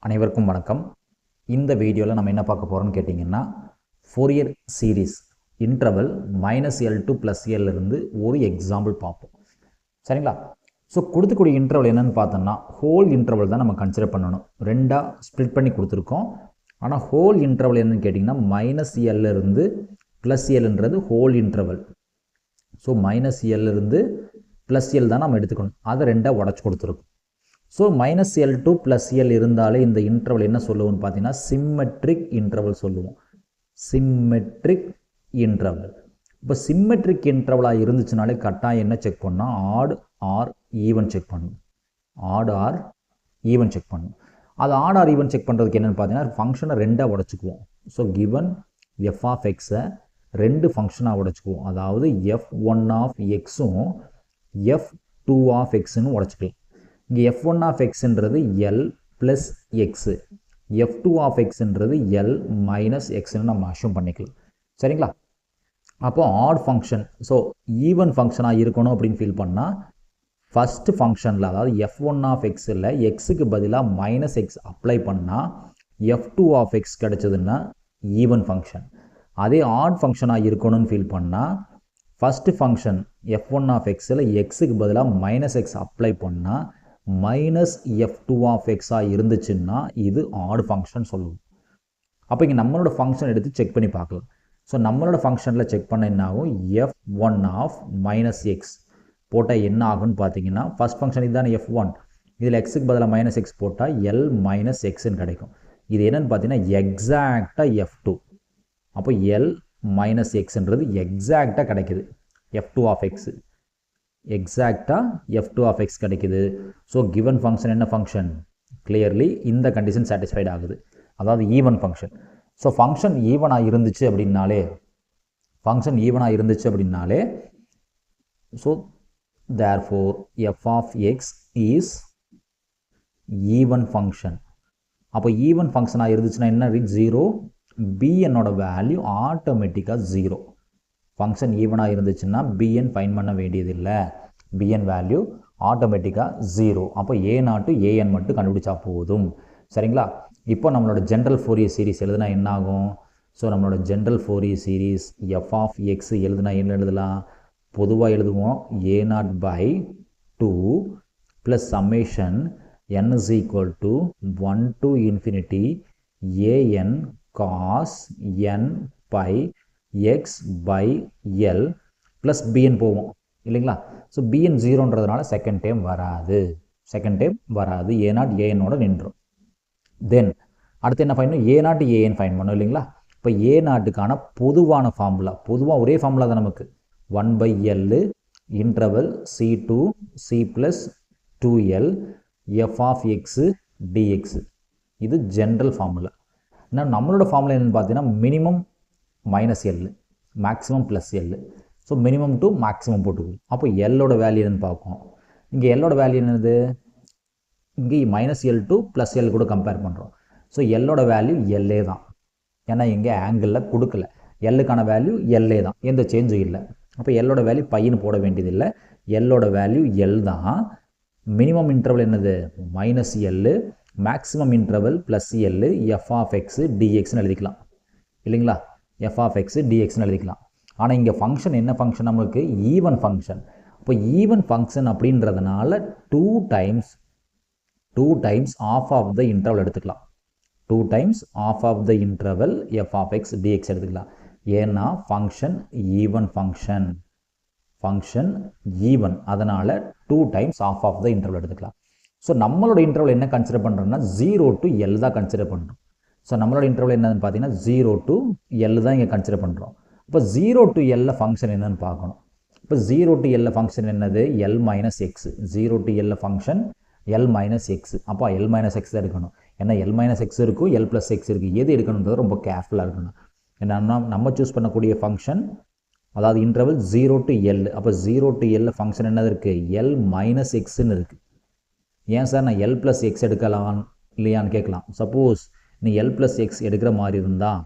அனைவருக்கும் வணக்கம். இந்த வீடியோவில் நம்ம என்ன பார்க்க போகிறோம்னு கேட்டிங்கன்னா, Fourier series interval -L to +L இருந்து ஒரு எக்ஸாம்பிள் பார்ப்போம். சரிங்களா? ஸோ கொடுத்துக்கூடிய இன்டர்வல் என்னென்னு பார்த்தோம்னா, ஹோல் இன்டர்வல் தான் நம்ம கன்சிடர் பண்ணணும். ரெண்டாக ஸ்ப்ளிட் பண்ணி கொடுத்துருக்கோம். ஆனால் ஹோல் இன்டர்வல் என்னன்னு கேட்டிங்கன்னா, -L இருந்து +Lன்றது ஹோல் இன்டர்வல். ஸோ -L இருந்து +L தான் நம்ம எடுத்துக்கணும். அதை ரெண்டாக உடச்சி கொடுத்துருக்கோம். ஸோ -L to +L இருந்தாலே இந்த இன்டர்வல் என்ன சொல்லுவோம்னு பார்த்தீங்கன்னா, சிம்மெட்ரிக் இன்டர்வல் சொல்லுவோம். Symmetric interval. இப்போ சிம்மெட்ரிக் இன்டர்வலாக இருந்துச்சுனாலே கட்டாயம் என்ன செக் பண்ணால், ஆட் ஆர் ஈவன் செக் பண்ணணும். ஆட் ஆர் ஈவன் செக் பண்ணணும். அது ஆட் ஆர் ஈவன் செக் பண்ணுறதுக்கு என்னென்னு பார்த்தீங்கன்னா, ஃபங்க்ஷனை ரெண்டாக உடச்சிக்குவோம். So given f of x ரெண்டு ஃபங்க்ஷனாக உடச்சிக்குவோம். அதாவது f1 of x-உம் f2 of x-ன்னு உடச்சிக்கலாம். இங்கே f1 of x-ன்றது L plus x, f2 of x-ன்றது L minus x-ன்னு நம்ம அஷ்யூம் பண்ணிக்கலாம். சரிங்களா? அப்போ ஆட் ஃபங்க்ஷன், ஸோ ஈவன் ஃபங்க்ஷனாக இருக்கணும் அப்படின்னு ஃபீல் பண்ணால், ஃபஸ்ட்டு ஃபங்க்ஷனில் அதாவது f1 of x-ல் x-க்கு பதிலாக -x அப்ளை பண்ணால் f2 of x கிடச்சதுன்னா ஈவன் ஃபங்க்ஷன். அதே ஆட் ஃபங்க்ஷனாக இருக்கணும்னு ஃபீல் பண்ணால், ஃபஸ்ட்டு ஃபங்க்ஷன் f1 of x-ல் x-க்கு பதிலாக -x அப்ளை பண்ணால் -f2 of x இருந்துச்சுன்னா இது ஆட் ஃபங்க்ஷன் சொல்லுவோம். அப்போ இங்கே நம்மளோட ஃபங்க்ஷன் எடுத்து செக் பண்ணி பார்க்கலாம். ஸோ நம்மளோட ஃபங்க்ஷனில் செக் பண்ண என்ன ஆகும், f1 of -x போட்டால் என்ன ஆகும்னு பார்த்தீங்கன்னா, ஃபஸ்ட் ஃபங்க்ஷன் இதுதானே f1, இதில் x-க்கு பதிலாக -x போட்டால் L - xன்னு கிடைக்கும். இது என்னென்னு பார்த்தீங்கன்னா எக்ஸாக்டாக f2. அப்போ L - xன்றது எக்ஸாக்டாக கிடைக்குது f2 of x. எக்ஸாக்டாக f2 of x கிடைக்குது. ஸோ கிவன் ஃபங்க்ஷன் என்ன ஃபங்க்ஷன், கிளியர்லி இந்த கண்டிஷன் சாட்டிஸ்ஃபைட் ஆகுது. அதாவது ஈவன் ஃபங்க்ஷன். ஸோ ஃபங்க்ஷன் ஈவனாக இருந்துச்சு அப்படின்னாலே so therefore f of x is even function. அப்போ ஈவன் ஃபங்க்ஷனாக இருந்துச்சுன்னா என்ன, 0, bnோட வேல்யூ ஆட்டோமேட்டிக்காக 0. ஃபங்க்ஷன் ஈவனாக இருந்துச்சுன்னா bn ஃபைன் பண்ண வேண்டியதில்லை, bn வேல்யூ ஆட்டோமேட்டிக்காக 0. அப்போ a0 to an மட்டும் கண்டுபிடிச்சா போதும். சரிங்களா? இப்போ நம்மளோட ஜென்ரல் ஃபோரியர் சீரிஸ் எழுதுனா என்ன ஆகும், ஸோ நம்மளோட general Fourier series f of x எழுதுனா என்ன எழுதலாம், பொதுவாக எழுதுவோம் a0/2 plus summation n is equal to 1 to infinity an cos n pi x by L plus bn போவோம் இல்லைங்களா? ஸோ bn 0ன்றதுனால செகண்ட் டைம் வராது, a0 anோட நின்றோம். தென் அடுத்து என்ன ஃபைன், a0 an ஃபைன் பண்ணோம் இல்லைங்களா? இப்போ a0க்கான பொதுவான ஃபார்முலா, பொதுவாக ஒரே ஃபார்முலா தான் நமக்கு, 1/L interval c to c plus 2L f of x dx. இது ஜென்ரல் ஃபார்முலா. நம்மளோட ஃபார்முலா என்னென்னு பார்த்தீங்கன்னா, minimum -L, maximum +L. So minimum to maximum போட்டுக்குவோம். அப்போ எல்லோட வேல்யூ என்னன்னு பார்ப்போம். இங்கே எல்லோட வேல்யூ என்னது, இங்கே -L to +L கூட கம்பேர் பண்ணுறோம். ஸோ எல்லோட வேல்யூ LA தான். ஏன்னா இங்கே ஆங்கிளில் கொடுக்கல, எல்லுக்கான வேல்யூ LA தான், எந்த சேஞ்சும் இல்லை. அப்போ எல்லோட வேல்யூ பையன்னு போட வேண்டியதில்லை, எல்லோட வேல்யூ L தான். மினிமம் இன்டர்வல் என்னது -L, maximum interval +L, f of x dxன்னு எழுதிக்கலாம் இல்லைங்களா? f of x dxன்னு எழுதிக்கலாம். ஆனால் இங்கே ஃபங்க்ஷன் என்ன ஃபங்க்ஷன், நம்மளுக்கு ஈவன் ஃபங்க்ஷன். இப்போ ஈவன் ஃபங்க்ஷன் அப்படின்றதுனால 2 times of of the interval எடுத்துக்கலாம். 2 times of of the interval f of x dx எடுத்துக்கலாம். ஏன்னா ஃபங்க்ஷன் ஈவன், அதனால் 2 times of of the interval எடுத்துக்கலாம். ஸோ நம்மளோட இன்டர்வல் என்ன கன்சிடர் பண்ணுறோம்னா 0 to L தான் கன்சிடர் பண்ணுறோம். ஸோ நம்மளோட இன்டர்வல் என்னன்னு பார்த்தீங்கன்னா 0 to L தான் இங்கே கன்சிடர் பண்ணுறோம். இப்போ 0 to L ஃபங்க்ஷன் என்னன்னு பார்க்கணும். இப்போ 0 to L ஃபங்க்ஷன் என்னது, L - x. 0 to L function L - x. அப்போ L - x தான் எடுக்கணும். ஏன்னா L - x இருக்கும், L + x இருக்குது, எது எடுக்கணுன்றது ரொம்ப கேர்ஃபுல்லாக இருக்கணும். ஏன்னா நம்ம சூஸ் பண்ணக்கூடிய ஃபங்க்ஷன் அதாவது இன்டர்வல் 0 to L. அப்போ 0 to L ஃபங்க்ஷன் என்னது இருக்குது, L - xன்னு இருக்குது. ஏன் சார் நான் L + x எடுக்கலாம் இல்லையான்னு கேட்கலாம். சப்போஸ் நீ L + x எடுக்கிற மாதிரி இருந்தால்,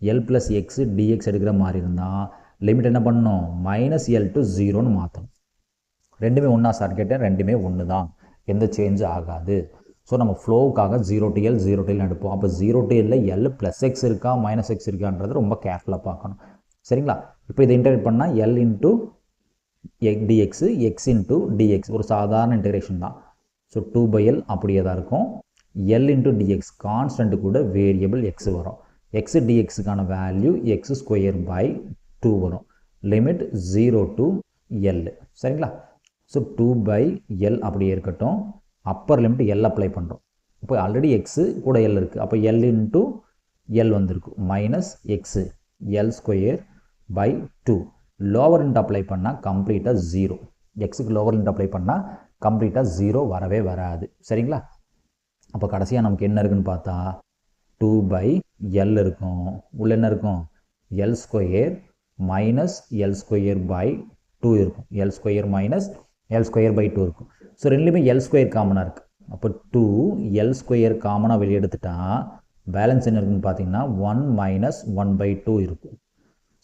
L + x dx எடுக்கிற மாதிரி இருந்தால் லிமிட் என்ன பண்ணணும், -L to 0ன்னு மாற்றணும். ரெண்டுமே ஒன்றா சார் கேட்டேன், ரெண்டுமே ஒன்று தான், எந்த சேஞ்சும் ஆகாது. ஸோ நம்ம ஃப்ளோவுக்காக 0 to L 0 to L எடுப்போம். அப்போ 0 to L L plus X இருக்கா மைனஸ் எக்ஸ் இருக்கான்றது ரொம்ப கேர்ஃபுல்லாக பார்க்கணும். சரிங்களா? இப்போ இதை இன்டெகிரேட் பண்ணால் L into dx x into dx ஒரு சாதாரண இன்டெகிரேஷன் தான். ஸோ 2/L அப்படியே தான் இருக்கும். L இன்ட்டு dx கான்ஸ்டன்ட் கூட வேரியபிள் x வரும். x dxக்கான வேல்யூ x ஸ்கொயர் பை 2 வரும். Limit 0 to L. சரிங்களா? ஸோ 2/L அப்படியே இருக்கட்டும். அப்பர் லிமிட் L அப்ளை பண்ணுறோம். இப்போ ஆல்ரெடி எக்ஸு கூட L இருக்குது. அப்போ L இன்ட்டு L வந்திருக்கு minus x L square by 2. Lower limit apply பண்ணால் கம்ப்ளீட்டாக 0. எக்ஸுக்கு லோவர் லிமிட் அப்ளை பண்ணால் கம்ப்ளீட்டாக 0 வரவே வராது. சரிங்களா? அப்போ கடைசியாக நமக்கு என்ன இருக்குன்னு பார்த்தா 2/L இருக்கும். உள்ள என்ன இருக்கும்? L square minus L square by 2 இருக்கும். L square minus L square by 2 இருக்கும். ஸோ ரெண்டுலேயுமே L ஸ்கொயர் காமனாக இருக்குது. அப்போ 2 L ஸ்கொயர் காமனாக வெளியே எடுத்துட்டா பேலன்ஸ் என்ன இருக்குன்னு பார்த்தீங்கன்னா 1 மைனஸ் 1/2 இருக்கும்.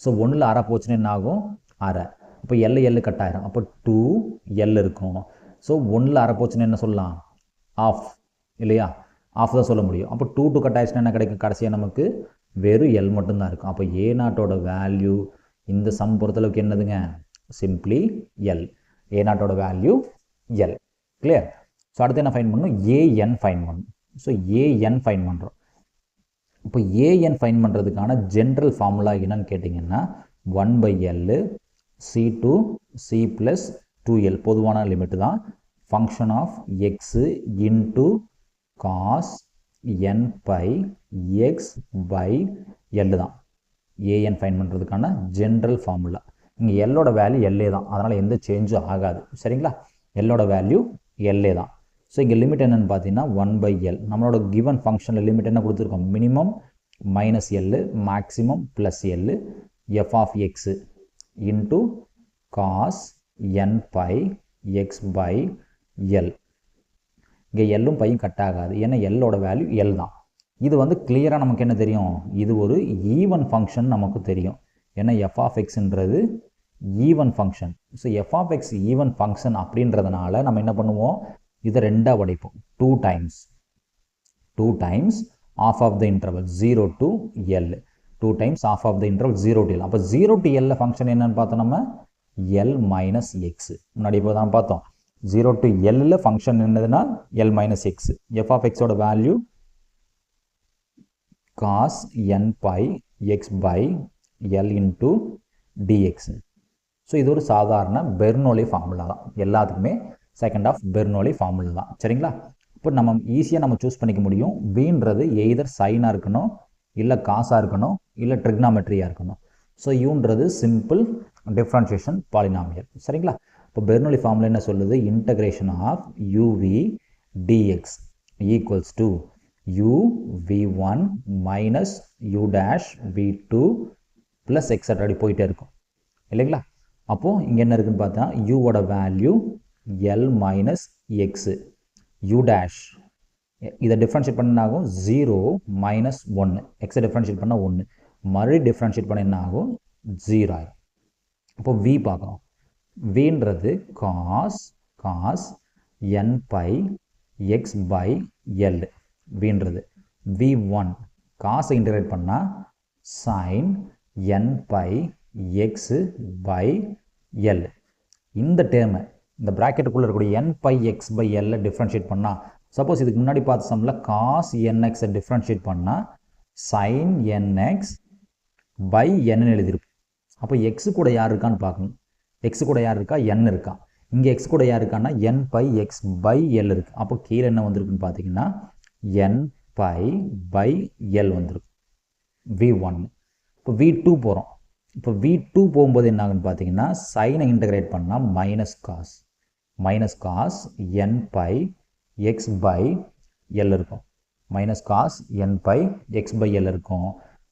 ஸோ 1ல் அரை போச்சுன்னா என்ன ஆகும்? அரை. அப்போ L கட் ஆயிரும். அப்போ 2L இருக்கும். ஸோ 1ல் அரை போச்சுன்னா என்ன சொல்லலாம்? ஆஃப் இல்லையா? ஆஃப் தான் சொல்ல முடியும். அப்போ 2 கட் ஆயிடுச்சுன்னா என்ன கிடைக்கும்? கடைசியாக நமக்கு வெறும் L மட்டும்தான் இருக்கும். அப்போ A0ஓட வேல்யூ இந்த சம் பொறுத்தளவுக்கு என்னதுங்க? Simply L. A0ஓட வேல்யூ L. கிளியர்? ஸோ அடுத்து என்ன ஃபைன் பண்ணணும்? AN ஃபைன் பண்ணணும். ஸோ AN ஃபைன் பண்ணுறோம். இப்போ AN ஃபைன் பண்ணுறதுக்கான ஜென்ரல் ஃபார்முலா என்னன்னு கேட்டிங்கன்னா 1/L C to C plus 2L பொதுவான லிமிட் தான். Function of x into cos n by x by L தான் AN ஃபைன் பண்ணுறதுக்கான ஜென்ரல் ஃபார்முலா. இங்கே Lோட வேல்யூ LA தான். அதனால் எந்த சேஞ்சும் ஆகாது. சரிங்களா? Lோட வேல்யூ LA தான். ஸோ இங்கே லிமிட் என்னென்னு பார்த்தீங்கன்னா 1/L. நம்மளோட கிவன் ஃபங்க்ஷனில் லிமிட் என்ன கொடுத்துருக்கோம்? Minimum minus L, maximum plus L, f of x into cos n by x by L. இங்கே எல்லும் பையும் கட் ஆகாது. ஏன்னா Lோட வேல்யூ L தான். இது வந்து கிளியராக நமக்கு என்ன தெரியும்? இது ஒரு ஈவன் ஃபங்க்ஷன் நமக்கு தெரியும். ஏன்னா f ஆஃப் எக்ஸ்ன்றது even function. So f of x even function அப்படின்றதுனால நம்ம என்ன பண்ணுவோம்? இதை ரெண்டாக உடைப்போம். 2 times of of the interval 0 to L. 2 times of of the interval 0 to L. அப்போ 0 to L ஃபங்க்ஷன் என்னன்னு பார்த்தோம் நம்ம? L minus x. முன்னாடி இப்போ தான் பார்த்தோம் 0 to L ஃபங்க்ஷன் என்னதுன்னா L minus x. f of எக்ஸோட value cos n by x by L into dx. So இது ஒரு சாதாரண பெர்னோலி ஃபார்முலா தான். எல்லாத்துக்குமே செகண்ட் ஆஃப் பெர்னோலி ஃபார்முலா தான். சரிங்களா? இப்போ நம்ம ஈஸியாக நம்ம சூஸ் பண்ணிக்க முடியும். பீன்றது எய்தர் சைனாக இருக்கணும், இல்லை காசாக இருக்கணும், இல்லை ட்ரிக்னாமெட்ரியாக இருக்கணும். ஸோ யூன்றது சிம்பிள் டிஃப்ரென்ஷியேஷன் பாலினாமியல். சரிங்களா? இப்போ பெர்னோலி ஃபார்முலா என்ன சொல்லுது? Integration of uv dx equals to uv1 minus u dash v2 plus extra அப்படி போயிட்டே இருக்கும் இல்லைங்களா? அப்போது இங்கே என்ன இருக்குதுன்னு பார்த்தா யூவோட value L minus x u dash. இதை டிஃப்ரென்ஷியேட் பண்ண ஆகும் 0 மைனஸ் 1. எக்ஸை டிஃப்ரென்ஷியேட் பண்ணால் 1. மறுபடியும் டிஃப்ரென்ஷியேட் பண்ண என்ன ஆகும்? 0 ஆகும். அப்போ v பார்க்குறோம். vன்றது cos n by x by L. vன்றது v1 காசை இன்டகிரேட் பண்ணால் sine n by x by L. இந்த டேர்மை இந்த ப்ராக்கெட்டுக்குள்ளே இருக்கக்கூடிய n by x by L differentiate பண்ணால், சப்போஸ் இதுக்கு முன்னாடி பார்த்த சம்மில் காஸ் nxை டிஃப்ரென்ஷியேட் பண்ணால் சைன் nx பை n எழுதிருக்கு. அப்போ எக்ஸு கூட யார் இருக்கான்னு பார்க்கணும். எக்ஸு கூட யார் இருக்கா? n இருக்கா. இங்கே எக்ஸ் கூட யார் இருக்கான்னா n by x by L இருக்குது. அப்போ கீழே என்ன வந்திருக்குன்னு பார்த்தீங்கன்னா n பை பை L வந்திருக்கு v1. இப்போ v2 போகிறோம். இப்போ v2 போகும்போது என்ன ஆகுன்னு பார்த்தீங்கன்னா சைனை இன்டகிரேட் பண்ணால் minus cos n by x by L இருக்கும். Minus cos n by x by L இருக்கும்.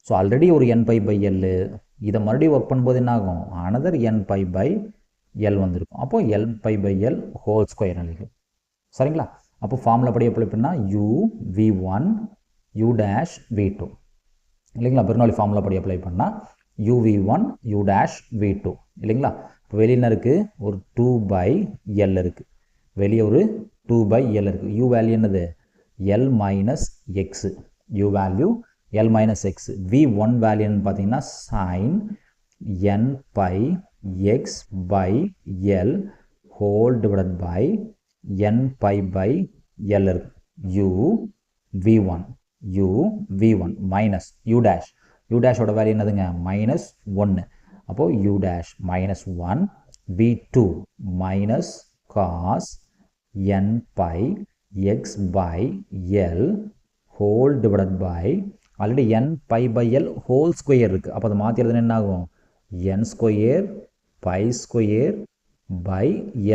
ஸோ ஆல்ரெடி ஒரு n பை பை L. இதை மறுபடியும் ஒர்க் பண்ணும்போது என்ன ஆகும்? Another n by by L வந்திருக்கும். அப்போது L by by L whole square நினைக்கும். சரிங்களா? அப்போ ஃபார்முலா படி அப்ளை பண்ணால் u v1 u dash v2 இல்லைங்களா? பெர்னோலி ஃபார்முலா படி அப்ளை பண்ணால் uv1 u டேஷ் v2 இல்லைங்களா? இப்போ வெளியே என்ன இருக்குது? ஒரு 2/L இருக்குது. வெளியே ஒரு 2/L இருக்குது. u வேல்யூ என்னது? L minus x, u value L minus x, v1 value பார்த்தீங்கன்னா sin n pi x by L whole divided by n pi by L u v1 minus u dash ஓட value என்னதுங்க minus 1, அப்போ u dash minus 1 v2 minus cos n pi x by L whole divided by already n pi by L whole square இருக்கு, அப்போ அதை மாற்றி எழுதுனா என்ன ஆகும் n square pi square by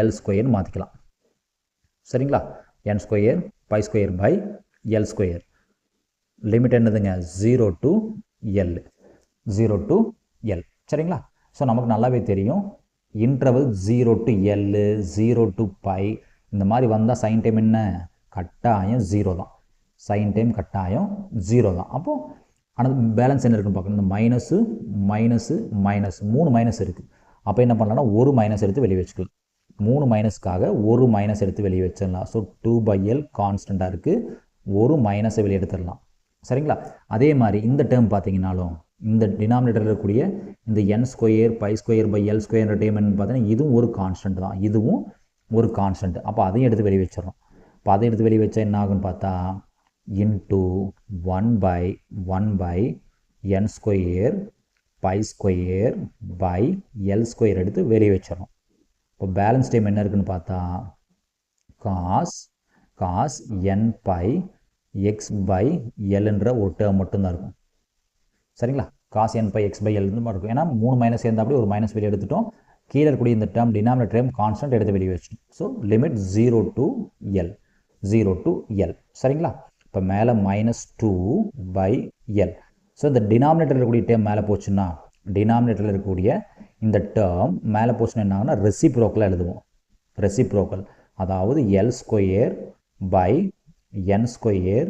L square மாற்றிக்கலாம். சரிங்களா, n square pi square by L square limit என்னதுங்க 0 to L, 0 to L. சரிங்களா, ஸோ நமக்கு நல்லாவே தெரியும் interval 0 to L 0 to pi இந்த மாதிரி வந்தால் சைன் டைம் என்ன கட்டாயம் 0 தான், சைன் டைம் கட்டாயம் 0 தான். அப்போது ஆனால் பேலன்ஸ் என்ன இருக்குன்னு பார்க்கணும், இந்த மைனஸு மைனஸு மைனஸ் 3 மைனஸ் இருக்குது, அப்போ என்ன பண்ணலாம்னா ஒரு மைனஸ் எடுத்து வெளியே வச்சுக்கலாம், 3 மைனஸ்க்காக ஒரு மைனஸ் எடுத்து வெளியே வச்சிடலாம். ஸோ 2/L கான்ஸ்டண்ட்டாக இருக்குது, ஒரு மைனஸை வெளியே எடுத்துடலாம். சரிங்களா, அதே மாதிரி இந்த டேர்ம் பார்த்தீங்கன்னாலும் இந்த டினாமினேட்டரில் இருக்கக்கூடிய இந்த n square by square by L square term என்னன்னு பார்த்தீங்கன்னா இதுவும் ஒரு கான்ஸ்டன்ட் தான், இதுவும் ஒரு கான்ஸ்டன்ட். அப்போ அதையும் எடுத்து வெளியே வச்சிடறோம். இப்போ அதை எடுத்து வெளியே வச்சா என்ன ஆகுன்னு பார்த்தா into 1/1 n square by square by L square எடுத்து வெளியே வச்சிடறோம். இப்போ பேலன்ஸ் டைம் என்ன இருக்குன்னு பார்த்தா cos n by x by Lன்ற ஒரு டேர்ம் மட்டும்தான் இருக்கும். சரிங்களா, cos n by x by L மாதிரி இருக்கும், ஏன்னா 3 மைனஸ் சேர்ந்தா அப்படி ஒரு மைனஸ் வெளியே எடுத்துட்டோம், கீழே இருக்கக்கூடிய இந்த டேர்ம் டினாமினேட்டர் டேர்ம் கான்ஸ்டன்ட் எடுத்து வெளியே வச்சிட்டோம். So limit 0 to L, 0 to L. சரிங்களா, இப்போ மேலே -2/L. ஸோ இந்த டினாமினேட்டரில் இருக்கக்கூடிய டேர்ம் மேலே போச்சுன்னா டினாமினேட்டரில் இருக்கக்கூடிய இந்த டேர்ம் மேலே போச்சுன்னா என்ன ஆகுனா ரெசிப்ரோக்கலாக எழுதுவோம். ரெசிப்ரோக்கல் அதாவது L square by n square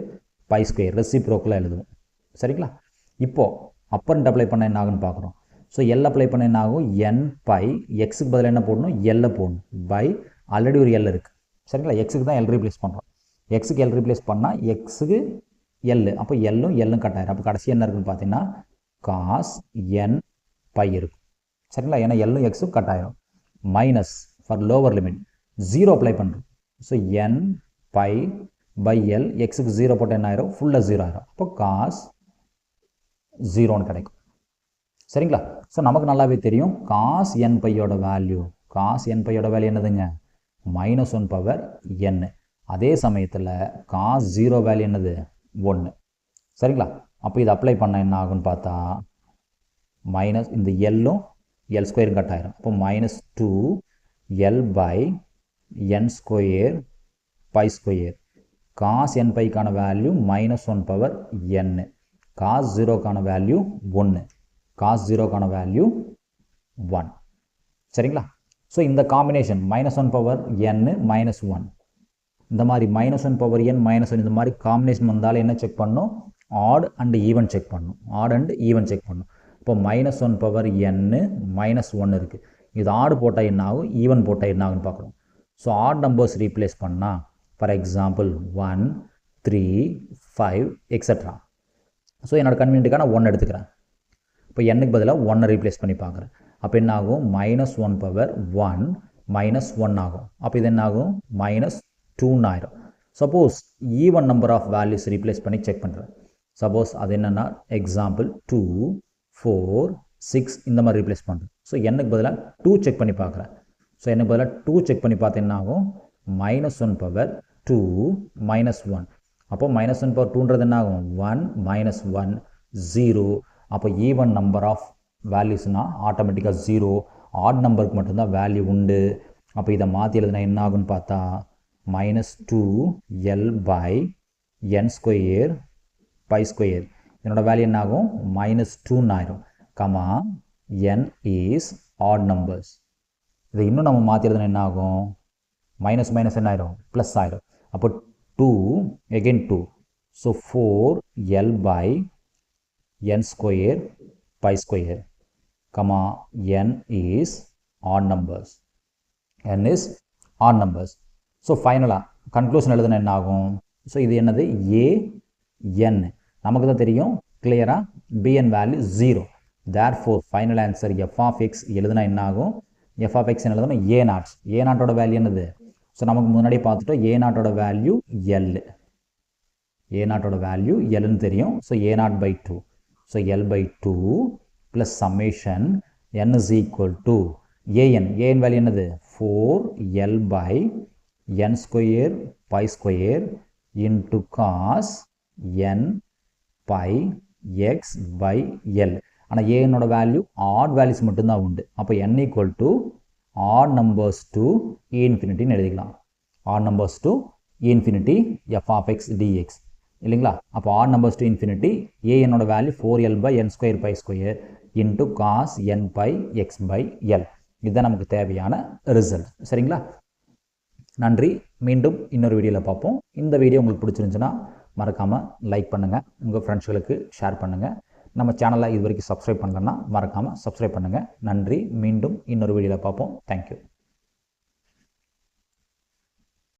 by square ரெசிப்ரோக்கலாக எழுதுவோம். சரிங்களா, இப்போது அப்பர் அப்ளை பண்ண என்ன ஆகுன்னு பார்க்குறோம். ஸோ L அப்ளை பண்ண என்ன ஆகும் n பை எக்ஸுக்கு பதில் என்ன போடணும் L போடணும் பை ஆல்ரெடி ஒரு L இருக்குது. சரிங்களா, எக்ஸுக்கு தான் L ரீப்ளேஸ் பண்ணுறோம், எக்ஸுக்கு L ரீப்ளேஸ் பண்ணால் எக்ஸுக்கு L, அப்போ Lலும் கட் ஆயிரும். அப்போ கடைசி என்ன இருக்குன்னு பார்த்தீங்கன்னா காஸ் n பை இருக்கும். சரிங்களா, ஏன்னா Lலும் எக்ஸும் கட் ஆயிரும். Minus for lower limit 0 apply பண்ணுறோம். So n by by L எக்ஸுக்கு 0 போட்டால் என்ன ஆயிரும் ஃபுல்லாக 0 ஆயிரும், அப்போ காஸ் 0ன்னு கிடைக்கும். சரிங்களா, ஸோ நமக்கு நல்லாவே தெரியும் காஸ் n பையோட வேல்யூ, காஸ் n பையோட வேல்யூ என்னதுங்க -1/n. அதே சமயத்தில் காஸ் 0 வேல்யூ என்னது 1. சரிங்களா, அப்போ இது அப்ளை பண்ண என்ன ஆகுன்னு பார்த்தா மைனஸ் இந்த Lலும் L ஸ்கொயர் கட் ஆயிரும், அப்போ -2L by n square by square. Cos n பைக்கான வேல்யூ -1/n, காஸ் 0க்கான வேல்யூ 1, காஸ் 0க்கான வேல்யூ 1. சரிங்களா, ஸோ இந்த காம்பினேஷன் -1/n -1 இந்த மாதிரி -1/n -1 இந்த மாதிரி காம்பினேஷன் வந்தாலும் என்ன செக் பண்ணணும் ஆட் அண்ட் ஈவன் செக் பண்ணணும், ஆட் அண்ட் ஈவன் செக் பண்ணணும். இப்போ -1/n -1 இருக்குது, இது ஆடு போட்டால் என்ன ஆகும் ஈவன் போட்டால் என்ன ஆகுன்னு பார்க்கணும். ஸோ ஆட் நம்பர்ஸ் ரீப்ளேஸ் பண்ணால் ஃபார் எக்ஸாம்பிள் 1 3 5 எக்ஸட்ரா. ஸோ என்னோட கன்வீனியன்ட்டுக்காக நான் 1 எடுத்துக்கிறேன். இப்போ n-க்கு பதிலாக 1 ரீப்ளேஸ் பண்ணி பார்க்குறேன். அப்போ என்ன ஆகும் -1/1 -1 ஆகும். அப்போ இது என்ன ஆகும் -2 ஆயிரும். Suppose even number of values replace பண்ணி செக் பண்ணுறேன். சப்போஸ் அது என்னென்னா எக்ஸாம்பிள் 2 4 6 இந்த மாதிரி ரீப்ளேஸ் பண்ணுறேன். ஸோ n-க்கு பதிலாக 2 செக் பண்ணி பார்க்குறேன். ஸோ n-க்கு பதிலாக 2 செக் பண்ணி பார்த்தா என்ன ஆகும் -1/2 -1. அப்போ -1/2ன்றது என்ன ஆகும் 1 -1 0. அப்போ ஈவன் நம்பர் ஆஃப் வேல்யூஸ்னால் ஆட்டோமேட்டிக்காக 0, ஆட் நம்பருக்கு மட்டும்தான் வேல்யூ உண்டு. அப்போ இதை மாற்றி எழுதுனா என்ன ஆகுன்னு பார்த்தா -2L by n square by square. என்னோட வேல்யூ என்ன ஆகும் -2 ஆயிரும். Comma n is odd numbers. இதை இன்னும் நம்ம மாற்றி எழுதுனா என்ன ஆகும் மைனஸ் என்ன ஆயிரும் ப்ளஸ் ஆயிரும். அப்போ 2 again 2. So 4L by n square pi square, comma n is odd numbers. n is odd numbers. So ஃபைனலாக கன்க்ளூஷன் எழுதுனா என்ன ஆகும் ஸோ இது என்னது an. நமக்கு தான் தெரியும் கிளியராக bn value 0. Therefore final answer f of x எழுதுனா என்ன ஆகும்? f of x எழுதுனா a0ஓட வேல்யூ என்னது? ஸோ நமக்கு முன்னாடியே பார்த்துட்டோம் a0ஓட வேல்யூ l. a0ஓட வேல்யூ lன்னு தெரியும். So a0 by 2. So l by 2 plus summation n is equal to an value என்னது? 4l by n square pi square into cos n pi x by l. ஆனால் ஏனோட value add values மட்டும்தான் உண்டு. அப்போ n equal to odd numbers to infinity எழுதிக்கலாம். odd numbers to infinity f of x dx இல்லைங்களா? அப்போ odd numbers to infinity anோட value 4l by n square pi square into cos n pi x by l. இதுதான் நமக்கு தேவையான result. சரிங்களா? நன்றி. மீண்டும் இன்னொரு வீடியோவில் பார்ப்போம். இந்த வீடியோ உங்களுக்கு பிடிச்சிருந்துச்சுன்னா மறக்காமல் லைக் பண்ணுங்கள், உங்கள் ஃப்ரெண்ட்ஸ்களுக்கு ஷேர் பண்ணுங்கள். நம்ம சேனலை இது வரைக்கும் சப்ஸ்கிரைப் பண்ணலன்னா மறக்காமல் சப்ஸ்கிரைப் பண்ணுங்கள். நன்றி. மீண்டும் இன்னொரு வீடியோவில் பார்ப்போம். தேங்க்யூ.